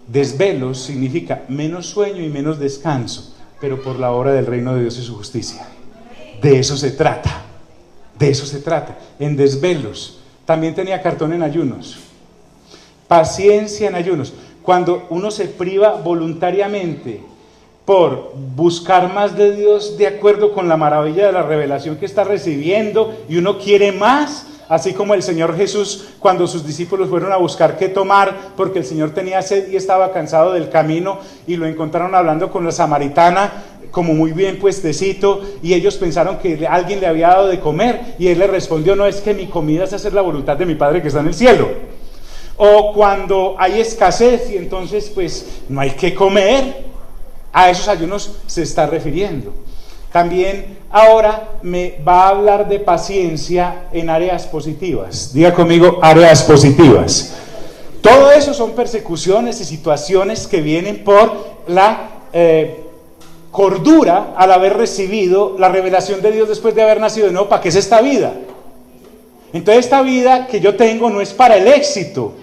Desvelos significa menos sueño y menos descanso, pero por la obra del reino de Dios y su justicia. De eso se trata. En desvelos. También tenía cartón en ayunos. Paciencia en ayunos. Cuando uno se priva voluntariamente por buscar más de Dios de acuerdo con la maravilla de la revelación que está recibiendo, y uno quiere más, así como el Señor Jesús cuando sus discípulos fueron a buscar qué tomar porque el Señor tenía sed y estaba cansado del camino, y lo encontraron hablando con la samaritana como muy bien puestecito, y ellos pensaron que alguien le había dado de comer, y él le respondió: no, es que mi comida es hacer la voluntad de mi Padre que está en el cielo. O cuando hay escasez y entonces pues no hay que comer, a esos ayunos se está refiriendo. También ahora me va a hablar de paciencia en áreas positivas. Diga conmigo, áreas positivas. Todo eso son persecuciones y situaciones que vienen por la cordura al haber recibido la revelación de Dios después de haber nacido de nuevo. ¿Para qué es esta vida? Entonces esta vida que yo tengo no es para el éxito.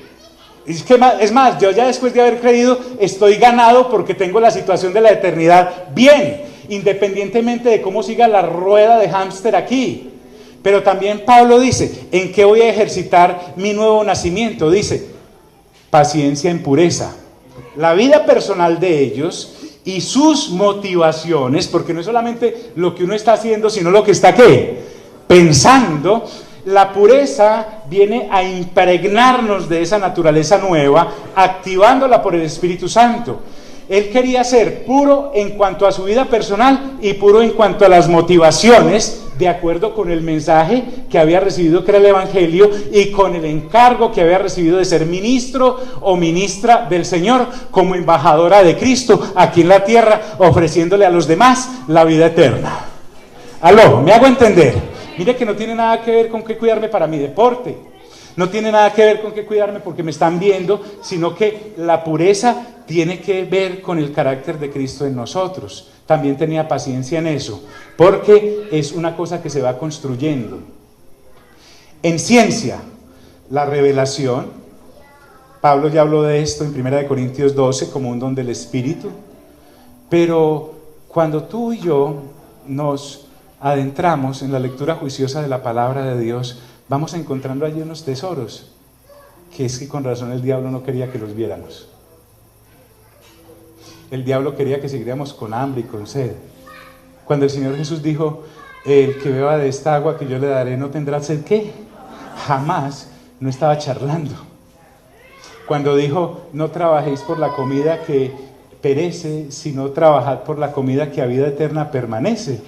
Es más, yo ya después de haber creído estoy ganado porque tengo la situación de la eternidad bien, independientemente de cómo siga la rueda de hámster aquí. Pero también Pablo dice, ¿en qué voy a ejercitar mi nuevo nacimiento? Dice, paciencia en pureza. La vida personal de ellos y sus motivaciones, porque no es solamente lo que uno está haciendo, sino lo que está ¿qué? Pensando. La pureza viene a impregnarnos de esa naturaleza nueva, activándola por el Espíritu Santo. Él quería ser puro en cuanto a su vida personal y puro en cuanto a las motivaciones, de acuerdo con el mensaje que había recibido, que era el Evangelio, y con el encargo que había recibido de ser ministro o ministra del Señor, como embajadora de Cristo aquí en la tierra, ofreciéndole a los demás la vida eterna. Aló, ¿me hago entender? Mire que no tiene nada que ver con qué cuidarme para mi deporte. No tiene nada que ver con qué cuidarme porque me están viendo, sino que la pureza tiene que ver con el carácter de Cristo en nosotros. También tenía paciencia en eso, porque es una cosa que se va construyendo. En ciencia, la revelación, Pablo ya habló de esto en 1 Corintios 12 como un don del Espíritu, pero cuando tú y yo nos adentramos en la lectura juiciosa de la palabra de Dios, vamos encontrando allí unos tesoros, que es que con razón el diablo no quería que los viéramos. El diablo quería que siguiéramos con hambre y con sed. Cuando el Señor Jesús dijo, el que beba de esta agua que yo le daré no tendrá sed, ¿qué? Jamás, no estaba charlando. Cuando dijo, no trabajéis por la comida que perece, sino trabajad por la comida que a vida eterna permanece.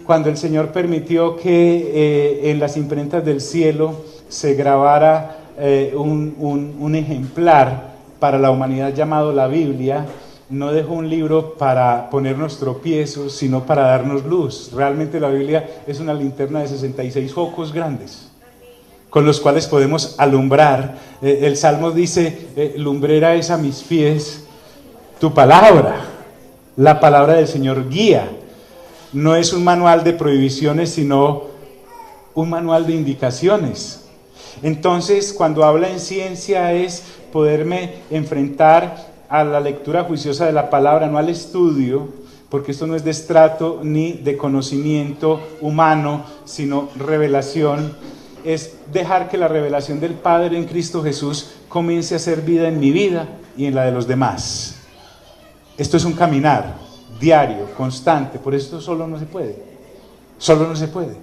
Cuando el Señor permitió que en las imprentas del cielo se grabara un ejemplar para la humanidad llamado la Biblia, no dejó un libro para ponernos tropiezos, sino para darnos luz. Realmente la Biblia es una linterna de 66 focos grandes, con los cuales podemos alumbrar. El Salmo dice, lumbrera es a mis pies tu palabra. La palabra del Señor guía. No es un manual de prohibiciones, sino un manual de indicaciones. Entonces, cuando habla en ciencia es poderme enfrentar a la lectura juiciosa de la palabra, no al estudio, porque esto no es de estrato ni de conocimiento humano, sino revelación. Es dejar que la revelación del Padre en Cristo Jesús comience a hacer vida en mi vida y en la de los demás. Esto es un caminar diario, constante, por esto solo no se puede. Solo no se puede.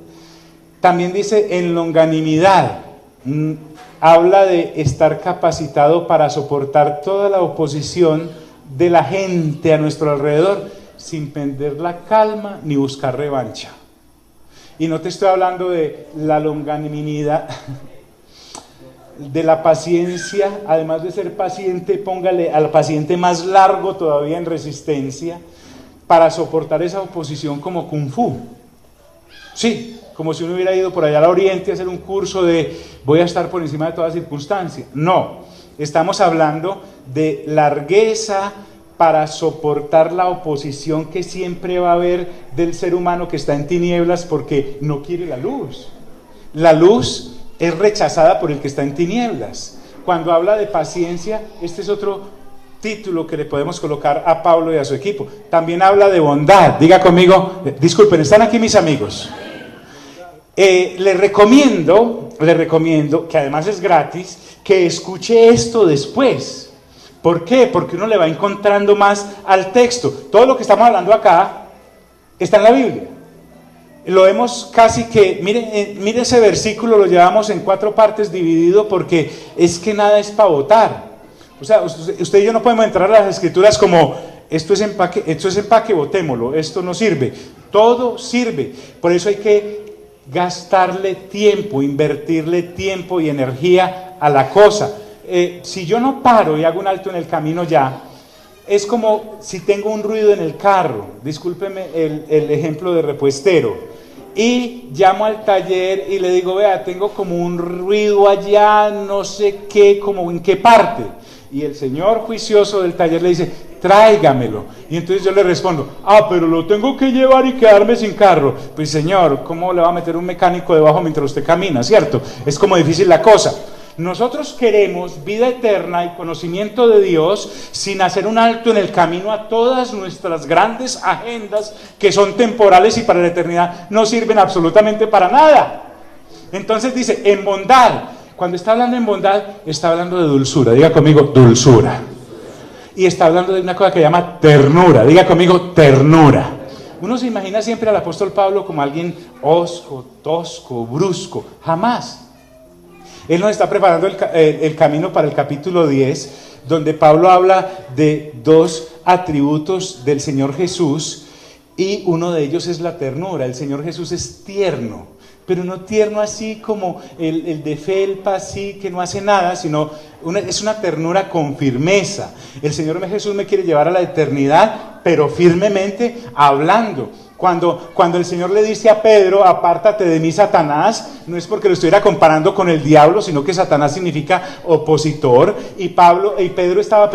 También dice en longanimidad. Habla de estar capacitado para soportar toda la oposición de la gente a nuestro alrededor sin perder la calma ni buscar revancha. Y no te estoy hablando de la longanimidad, de la paciencia, además de ser paciente, póngale al paciente más largo todavía en resistencia para soportar esa oposición como Kung Fu. Sí, como si uno hubiera ido por allá al Oriente a hacer un curso de voy a estar por encima de toda circunstancia. No, estamos hablando de largueza para soportar la oposición que siempre va a haber del ser humano que está en tinieblas porque no quiere la luz. La luz es rechazada por el que está en tinieblas. Cuando habla de paciencia, este es otro título que le podemos colocar a Pablo y a su equipo. También habla de bondad. Diga conmigo, disculpen, ¿están aquí mis amigos? Le recomiendo, que además es gratis, que escuche esto después. ¿Por qué? Porque uno le va encontrando más al texto. Todo lo que estamos hablando acá está en la Biblia. Lo vemos casi que, mire ese versículo, lo llevamos en 4 partes dividido porque es que nada es para votar. O sea, usted y yo no podemos entrar a las escrituras como esto es empaque, botémoslo, esto no sirve. Todo sirve. Por eso hay que gastarle tiempo, invertirle tiempo y energía a la cosa. Si yo no paro y hago un alto en el camino ya, es como si tengo un ruido en el carro, discúlpeme el ejemplo de repuestero, y llamo al taller y le digo, vea, tengo como un ruido allá, no sé qué, como en qué parte, y el señor juicioso del taller le dice, tráigamelo, y entonces yo le respondo, pero lo tengo que llevar y quedarme sin carro. Pues señor, ¿cómo le va a meter un mecánico debajo mientras usted camina, cierto? Es como difícil la cosa. Nosotros queremos vida eterna y conocimiento de Dios sin hacer un alto en el camino a todas nuestras grandes agendas que son temporales y para la eternidad no sirven absolutamente para nada. Entonces dice, en bondad. Cuando está hablando en bondad, está hablando de dulzura. Diga conmigo, dulzura. Y está hablando de una cosa que llama ternura. Diga conmigo, ternura. Uno se imagina siempre al apóstol Pablo como alguien hosco, tosco, brusco. Jamás. Él nos está preparando el camino para el capítulo 10, donde Pablo habla de dos atributos del Señor Jesús y uno de ellos es la ternura. El Señor Jesús es tierno, pero no tierno así como el de felpa, así que no hace nada, sino es una ternura con firmeza. El Señor Jesús me quiere llevar a la eternidad, pero firmemente hablando. Cuando el Señor le dice a Pedro, apártate de mí, Satanás, no es porque lo estuviera comparando con el diablo, sino que Satanás significa opositor, y Pedro estaba,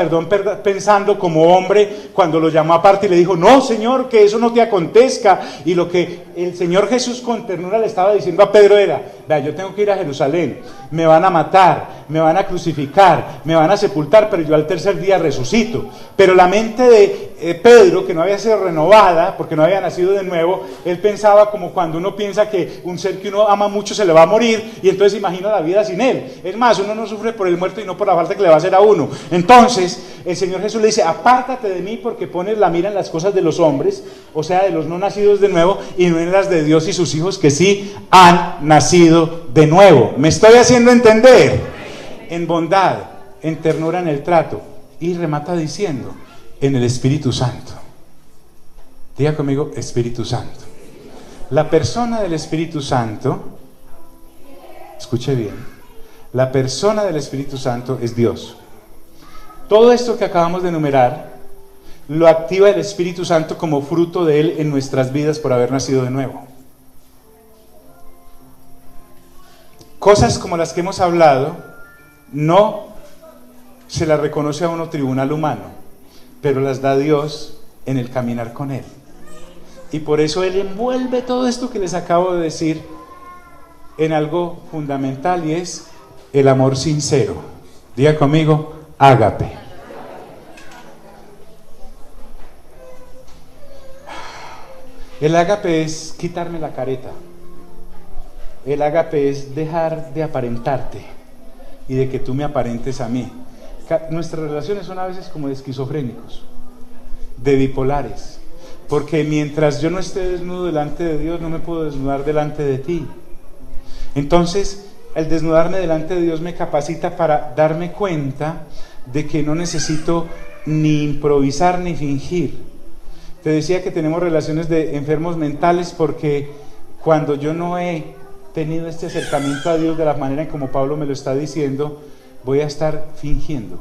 pensando como hombre cuando lo llamó aparte y le dijo, no, Señor, que eso no te acontezca. Y lo que el Señor Jesús con ternura le estaba diciendo a Pedro era, vea, yo tengo que ir a Jerusalén, me van a matar, me van a crucificar, me van a sepultar, pero yo al tercer día resucito. Pero la mente de Pedro, que no había sido renovada, porque no había nacido de nuevo, él pensaba como cuando uno piensa que un ser que uno ama mucho se le va a morir, y entonces imagina la vida sin él. Es más, uno no sufre por el muerto y no por la falta que le va a hacer a uno. Entonces el Señor Jesús le dice, apártate de mí porque pones la mira en las cosas de los hombres, o sea, de los no nacidos de nuevo, y no en las de Dios y sus hijos que sí han nacido de nuevo. ¿Me estoy haciendo entender? En bondad, en ternura en el trato, y remata diciendo, en el Espíritu Santo. Diga conmigo, Espíritu Santo. La persona del Espíritu Santo, escuche bien, la persona del Espíritu Santo es Dios. Todo esto que acabamos de enumerar lo activa el Espíritu Santo como fruto de Él en nuestras vidas por haber nacido de nuevo. Cosas como las que hemos hablado no se las reconoce a uno tribunal humano, pero las da Dios en el caminar con Él. Y por eso Él envuelve todo esto que les acabo de decir en algo fundamental, y es el amor sincero. Diga conmigo, ágape. El ágape es quitarme la careta. El ágape es dejar de aparentarte y de que tú me aparentes a mí. Nuestras relaciones son a veces como de esquizofrénicos, de bipolares, porque mientras yo no esté desnudo delante de Dios, no me puedo desnudar delante de ti. Entonces, el desnudarme delante de Dios me capacita para darme cuenta de que no necesito ni improvisar ni fingir. Te decía que tenemos relaciones de enfermos mentales porque cuando yo no he tenido este acercamiento a Dios de la manera en como Pablo me lo está diciendo, voy a estar fingiendo.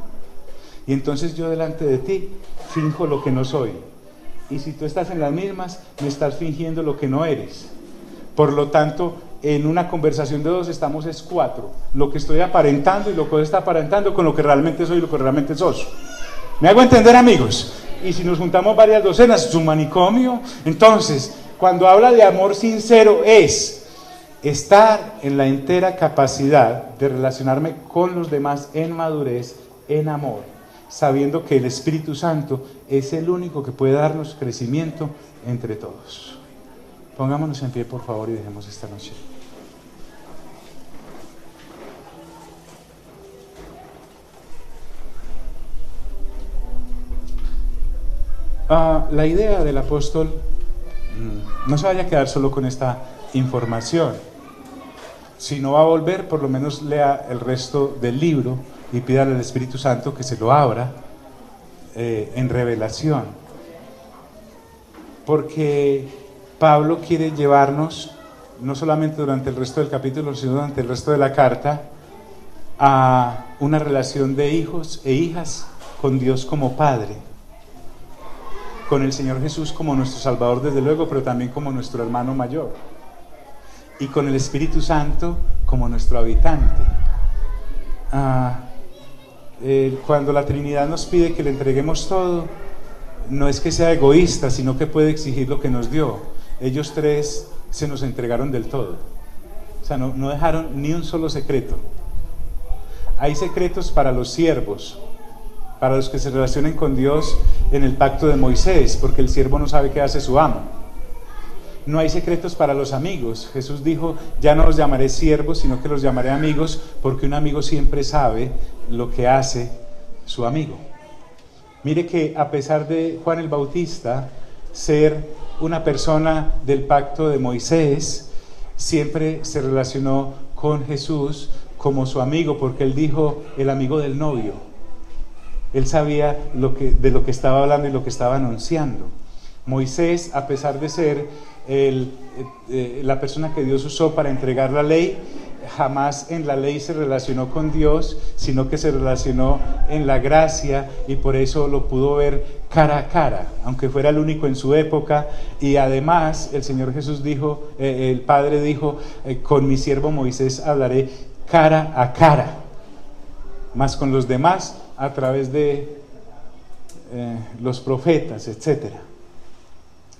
Y entonces yo delante de ti finjo lo que no soy. Y si tú estás en las mismas, me estás fingiendo lo que no eres. Por lo tanto, en una conversación de dos estamos es cuatro. Lo que estoy aparentando y lo que él está aparentando con lo que realmente soy y lo que realmente sos. ¿Me hago entender, amigos? Y si nos juntamos varias docenas, es un manicomio. Entonces, cuando habla de amor sincero es estar en la entera capacidad de relacionarme con los demás en madurez, en amor, sabiendo que el Espíritu Santo es el único que puede darnos crecimiento entre todos. Pongámonos en pie, por favor, y dejemos esta noche. La idea del apóstol, no se vaya a quedar solo con esta información. Si no va a volver, por lo menos lea el resto del libro y pídale al Espíritu Santo que se lo abra en revelación. Porque Pablo quiere llevarnos, no solamente durante el resto del capítulo, sino durante el resto de la carta, a una relación de hijos e hijas con Dios como Padre, con el Señor Jesús como nuestro Salvador desde luego, pero también como nuestro hermano mayor, y con el Espíritu Santo como nuestro habitante. Cuando la Trinidad nos pide que le entreguemos todo, no es que sea egoísta, sino que puede exigir lo que nos dio. Ellos tres se nos entregaron del todo, o sea, no dejaron ni un solo secreto. Hay secretos para los siervos, para los que se relacionen con Dios en el pacto de Moisés, porque el siervo no sabe qué hace su amo. No hay secretos para los amigos. Jesús dijo, ya no los llamaré siervos, sino que los llamaré amigos, porque un amigo siempre sabe lo que hace su amigo. Mire que a pesar de Juan el Bautista ser una persona del pacto de Moisés, siempre se relacionó con Jesús como su amigo, porque él dijo, el amigo del novio. Él sabía de lo que estaba hablando y lo que estaba anunciando. Moisés, a pesar de ser la persona que Dios usó para entregar la ley, jamás en la ley se relacionó con Dios, sino que se relacionó en la gracia, y por eso lo pudo ver cara a cara, aunque fuera el único en su época. Y además el Señor Jesús dijo, el Padre dijo, con mi siervo Moisés hablaré cara a cara, más con los demás a través de los profetas, etcétera.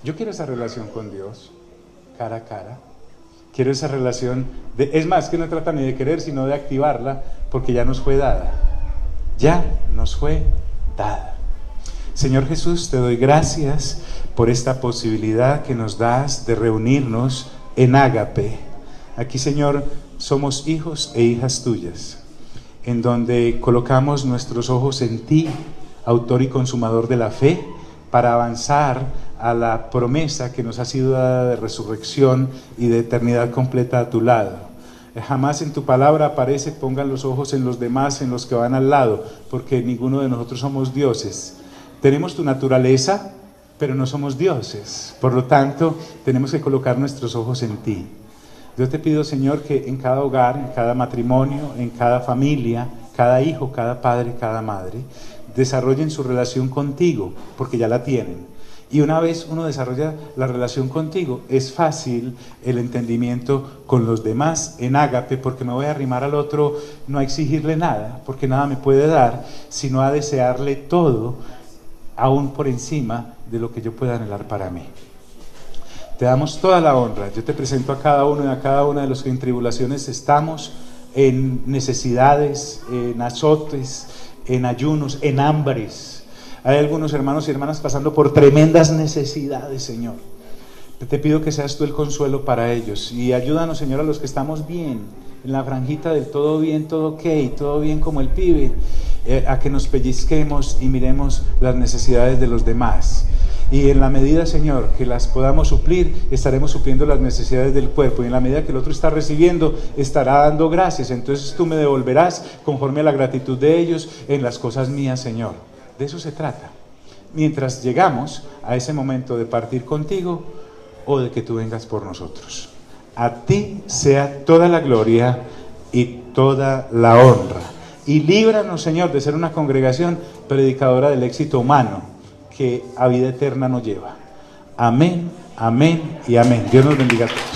Yo quiero esa relación con Dios, cara a cara. Quiero esa relación, es más, que no trata ni de querer, sino de activarla, porque ya nos fue dada. Ya nos fue dada. Señor Jesús, te doy gracias por esta posibilidad que nos das de reunirnos en Ágape. Aquí, Señor, somos hijos e hijas tuyas, en donde colocamos nuestros ojos en ti, autor y consumador de la fe, para avanzar a la promesa que nos ha sido dada de resurrección y de eternidad completa a tu lado. Jamás en tu palabra aparece: pongan los ojos en los demás, en los que van al lado, porque ninguno de nosotros somos dioses. Tenemos tu naturaleza, pero no somos dioses. Por lo tanto, tenemos que colocar nuestros ojos en ti. Yo te pido, Señor, que en cada hogar, en cada matrimonio, en cada familia, cada hijo, cada padre, cada madre, desarrollen su relación contigo, porque ya la tienen. Y una vez uno desarrolla la relación contigo, es fácil el entendimiento con los demás en Ágape, porque me voy a arrimar al otro, no a exigirle nada, porque nada me puede dar, sino a desearle todo, aún por encima de lo que yo pueda anhelar para mí. Te damos toda la honra. Yo te presento a cada uno y a cada una de los que en tribulaciones estamos, en necesidades, en azotes, en ayunos, en hambres. Hay algunos hermanos y hermanas pasando por tremendas necesidades, Señor. Te pido que seas tú el consuelo para ellos, y ayúdanos, Señor, a los que estamos bien, en la franjita del todo bien, todo ok, todo bien como el pibe, a que nos pellizquemos y miremos las necesidades de los demás. Y en la medida, Señor, que las podamos suplir, estaremos supliendo las necesidades del cuerpo, y en la medida que el otro está recibiendo, estará dando gracias. Entonces tú me devolverás conforme a la gratitud de ellos en las cosas mías, Señor. De eso se trata. Mientras llegamos a ese momento de partir contigo, o de que tú vengas por nosotros. A ti sea toda la gloria y toda la honra. Y líbranos, Señor, de ser una congregación predicadora del éxito humano, que a vida eterna nos lleva. Amén, amén y amén. Dios nos bendiga a todos.